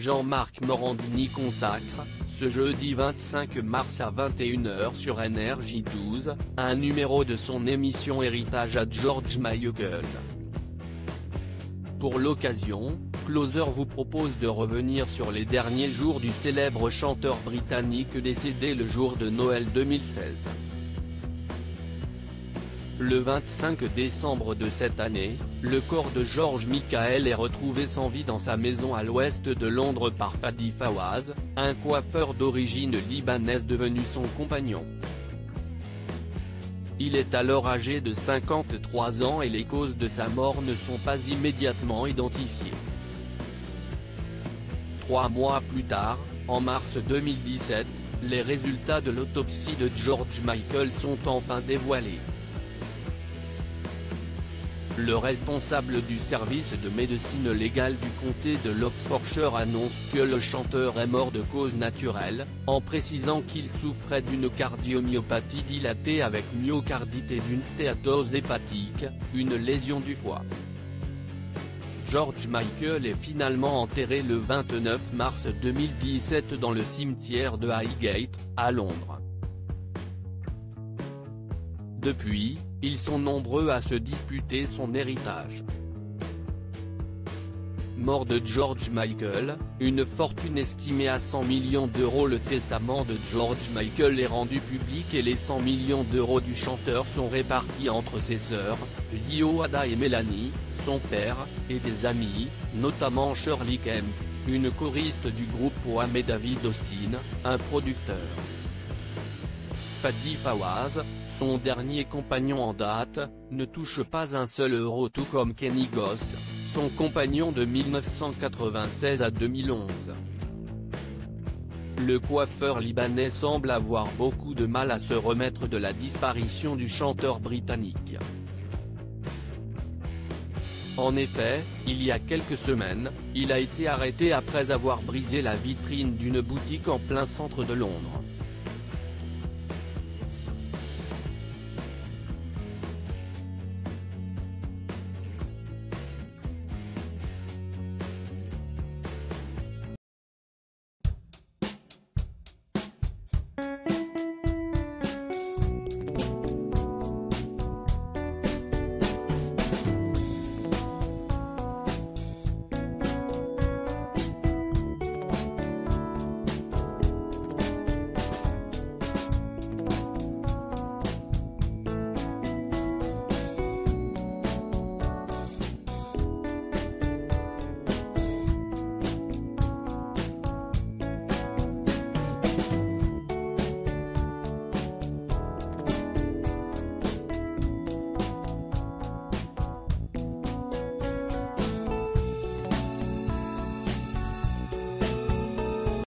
Jean-Marc Morandini consacre, ce jeudi 25 mars à 21 h sur NRJ12, un numéro de son émission Héritage à George Michael. Pour l'occasion, Closer vous propose de revenir sur les derniers jours du célèbre chanteur britannique décédé le jour de Noël 2016. Le 25 décembre de cette année, le corps de George Michael est retrouvé sans vie dans sa maison à l'ouest de Londres par Fadi Fawaz, un coiffeur d'origine libanaise devenu son compagnon. Il est alors âgé de 53 ans et les causes de sa mort ne sont pas immédiatement identifiées. 3 mois plus tard, en mars 2017, les résultats de l'autopsie de George Michael sont enfin dévoilés. Le responsable du service de médecine légale du comté de l'Oxfordshire annonce que le chanteur est mort de cause naturelle, en précisant qu'il souffrait d'une cardiomyopathie dilatée avec myocardite et d'une stéatose hépatique, une lésion du foie. George Michael est finalement enterré le 29 mars 2017 dans le cimetière de Highgate, à Londres. Depuis, ils sont nombreux à se disputer son héritage. Mort de George Michael, une fortune estimée à 100 millions d'euros. Le testament de George Michael est rendu public et les 100 millions d'euros du chanteur sont répartis entre ses sœurs, Lio Ada et Melanie, son père, et des amis, notamment Shirley Kemp, une choriste du groupe Wham et David Austin, un producteur. Fadi Fawaz, son dernier compagnon en date, ne touche pas un seul euro, tout comme Kenny Goss, son compagnon de 1996 à 2011. Le coiffeur libanais semble avoir beaucoup de mal à se remettre de la disparition du chanteur britannique. En effet, il y a quelques semaines, il a été arrêté après avoir brisé la vitrine d'une boutique en plein centre de Londres.